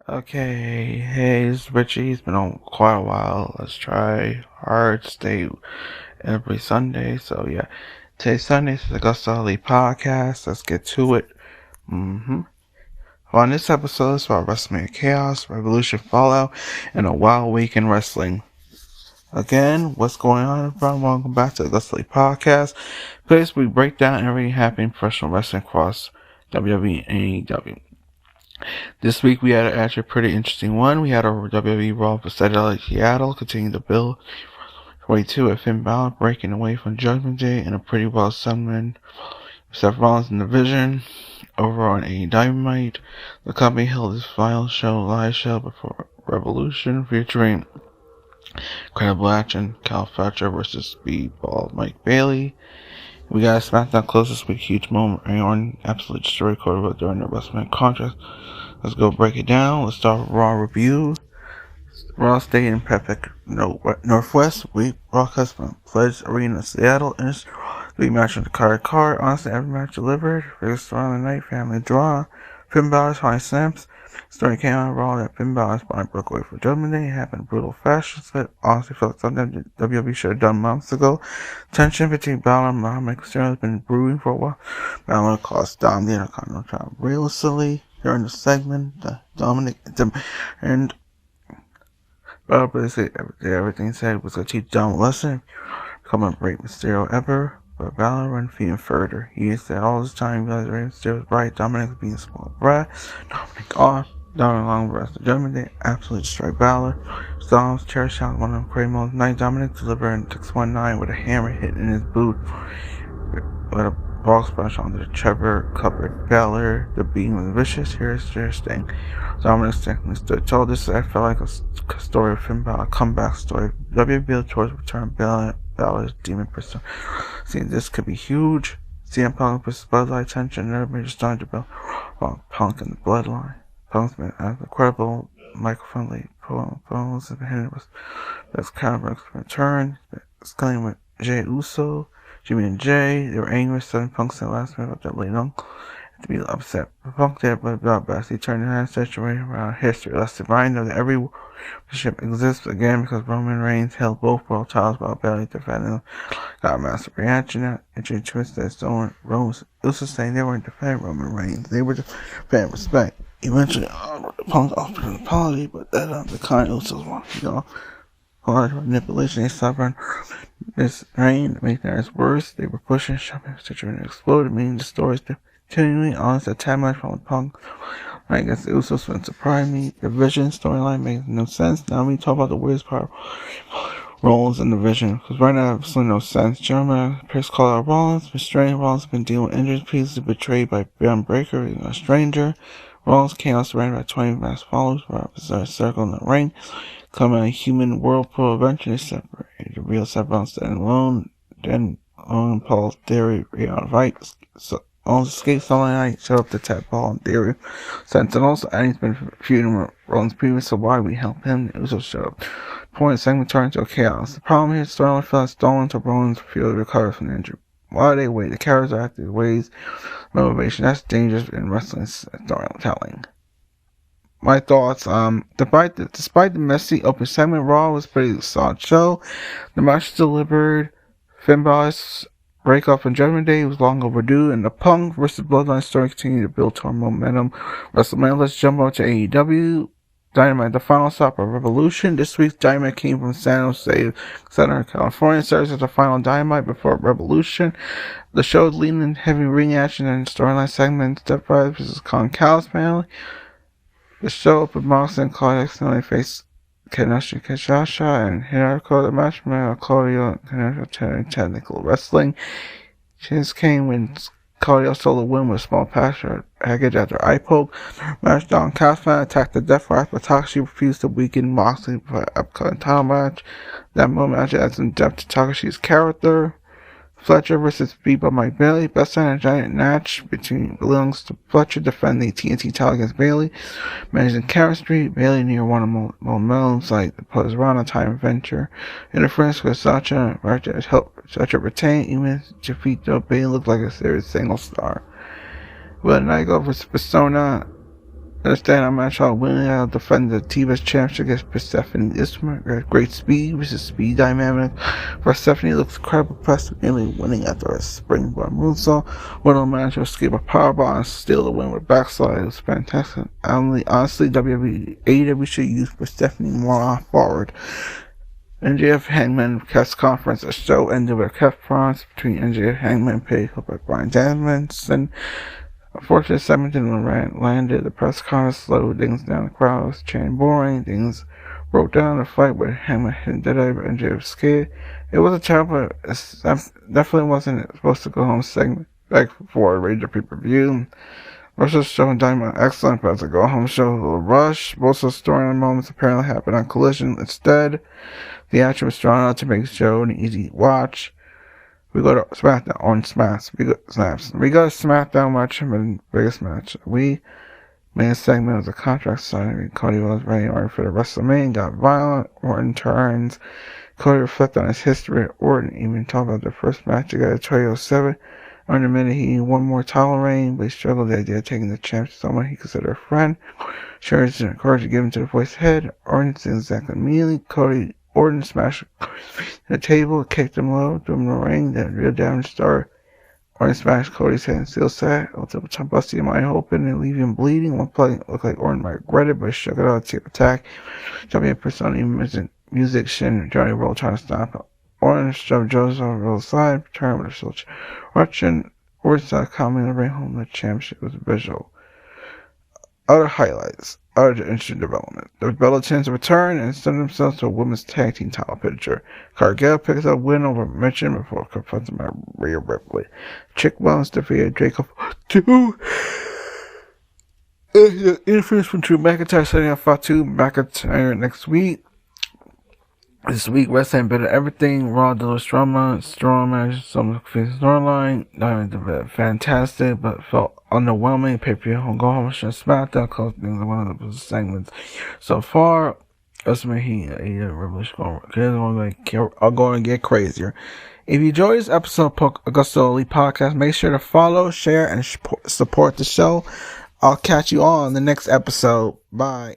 Okay, hey, it's Richie. It's been on quite a while. Let's try hard to stay every Sunday. So yeah, today's Sunday is the AgostoAllElite Podcast. Let's get to it. On this episode, it's about WrestleMania Chaos, Revolution Fallout, and a wild week in wrestling. Again, what's going on, everyone? Welcome back to the AgostoAllElite Podcast. Place we break down everything happening in professional wrestling across WWE and AEW. This week we had actually a pretty interesting one. We had our WWE Raw for Saturday Seattle continuing to build 22 with Finn Balor breaking away from Judgment Day in a pretty well summoned Seth Rollins in the Vision. Over on AEW Dynamite, the company held its final live show before Revolution, featuring Incredible Action, Cal Fletcher versus Speedball Mike Bailey. We got a Smackdown close this week, huge moment. Aaron absolutely destroyed Cody during the WrestleMania contract. Let's go break it down. Let's start with Raw review. Raw stayed in Pacific Northwest. We broadcast from Pledge Arena, Seattle. And it's 3 matches on the card. Honestly, every match delivered. Biggest story of the night, family draw. Finn Balor's high snaps. Story came out of Raw that Finn Balor's body broke away for Judgment Day. It happened in brutal fashion. So honestly, felt like something WWE should have done months ago. Tension between Balor and Muhammad Mysterio has been brewing for a while. Balor cost Dom the Intercontinental title realistically during the segment. Dominic and Balor basically everything said was going to teach Dom a lesson, become a great Mysterio ever. But Balor went feeding further. He said all this time, Rey Mysterio was right. Dominic was being a small brat. Dominic off. Dominic along the rest of Judgment Day absolutely destroyed Balor. Dom's chair shot one of the great moments of the night. Dominic delivered in 619 with a hammer hit in his boot with a ball splash onto the Trevor covered Balor. The beating was vicious. Here's Sting. Dominic technically stood tall. This I felt like a story of Finn Balor, a comeback story. WWE built towards return Balor's demon persona. Seeing this could be huge. CM Punk versus Bloodline tension. Never major starting to build Punk and the Bloodline. Punk's been incredible. Microphone phones have been hitting with that's kind of return. Sculling with Jey Uso, Jimmy and Jay. They were angry. Sudden Punk's in the last minute of that late on. To be upset. Punk there, but about best. He turned his situation around history. Let's remind them that every relationship exists again because Roman Reigns held both world titles while Bailey defending them. Got a massive reaction. That injured twist that Stone Rose also saying they weren't defending Roman Reigns. They were defending respect. Eventually, Punk offered an apology, but that the kind of Usos wanted hard manipulation. They suffered this reign to make things worse. They were pushing, shoving, situation exploded, meaning the stories continually honest a 10 match from Punk. I guess the Usos wouldn't surprise me. The Vision storyline makes no sense. Now we talk about the weirdest part Rollins in the Vision. Because right now, absolutely no sense. German appears called out Rollins. Restraining Rollins has been dealing with injuries previously betrayed by Baron Breaker, a stranger. Rollins came out surrounded by 20 masked followers for a circle in the ring. Coming a human whirlpool eventually separated. The real Seth Rollins standing alone. Then Owen Paul's theory, right? Rollins escaped Sunday night, showed up to tap Paul in theory. Sentinels, and he's been feuding with Rollins previous, so why we help him? It also showed up. Point segment turned into chaos. The problem here is storyline felt stolen until Rollins feels recovered from the injury. Why they wait? The characters are active ways motivation. That's dangerous in wrestling storytelling. My thoughts, despite the messy open segment, Raw was a pretty solid show. The match delivered. Finn Balor's breakup on Judgment Day was long overdue, and the Punk versus Bloodline story continued to build toward momentum. WrestleMania, let's jump over to AEW Dynamite, the final stop of Revolution. This week's Dynamite came from San Jose, Southern California. Serves as the final Dynamite before Revolution. The show leading in heavy ring action and storyline segment. Stepfather versus Con Callis family. The show opened Moxley and Claudio accidentally faced Kanashi Kashasha and Hirako the matchman. Claudio and Kanashi technical wrestling. Chance came when Claudio stole the win with a small package after eye poke. Match Don Callis attacked the Death Rath, but Takashi refused to weaken Moxley for an upcoming title match. That moment actually adds some depth to Takashi's character. Fletcher versus Speedball Mike Bailey. Best in a giant match between belongs to Fletcher defending the TNT title against Bailey. Managing chemistry, Bailey near one of momentum's like the Posrana time adventure. Interference with Sacha and helped Sacha retain, even defeat though Bailey looked like a serious single star. Will Night go versus Persona. Understand our match on winning out defend the TBS championship against Persephone Isma. Great speed versus speed dynamic. Persephone looks incredible, pressed, nearly winning after a springboard moonsault. Widow managed to escape a powerbomb and steal the win with backslide. It was fantastic. Honestly, AEW should use Persephone more on forward. MJF Hangman press conference. A show ended with a kept promise between MJF Hangman paid by Brian Danielson. Unfortunately, 17 when rant landed. The press conference slowed things down. The crowd was chanting boring. Things broke down. The fight with Hangman hitting dead eye, but MJF was scared. It was a terrible, it definitely wasn't supposed to go home segment back for a Rager pay-per-view. Rush's show and Dynamite excellent, but as a go home show, a rush. Most of the storyline moments apparently happened on Collision. Instead, the action was drawn out to make the show an easy watch. We go to Smackdown on Smash. We got a Smackdown match, the biggest match. We made a segment of the contract signing. Cody was ready for the WrestleMania. Got violent. Orton turns. Cody reflected on his history. Orton even talked about the first match. He got a 2007. Under a minute, he needed one more title reign, but he struggled with the idea of taking the champ to someone he considered a friend. Sure, it's encouraged to give him to the voice head. Orton did exactly immediately. Orton smashed the table, kicked him low, threw him in the ring, then real damage started. Orton smashed Cody's head and steel set. Ultimate time busting him eye open and leaving him bleeding. One play looked like Orton might regret it, but he shook it out to attack. Jumping in persona, music, Shin, Johnny Roll trying to stop him. Orton shoved Joseph over the side, turned with a switch. Orton started calming the ring home. The championship was visual. Other highlights. Other interesting development. The Bella chance to return and extend themselves to a women's tag team title picture. Cargill picks up win over Mitchell before confronted by Rhea Ripley. Chick Bones defeated Jacob 2. Interference from Drew McIntyre setting up Fatu McIntyre next week. This week, Wrestling better everything. Raw delivers strong match, some confusing storyline. Dynamite fantastic, but felt underwhelming. Pay-per-view, go home, show Smackdown, close things in one of the segments. So far, WrestleMania, AEW Revolution, are going to get crazier. If you enjoyed this episode of AgostoAllElite Podcast, make sure to follow, share, and support the show. I'll catch you all in the next episode. Bye.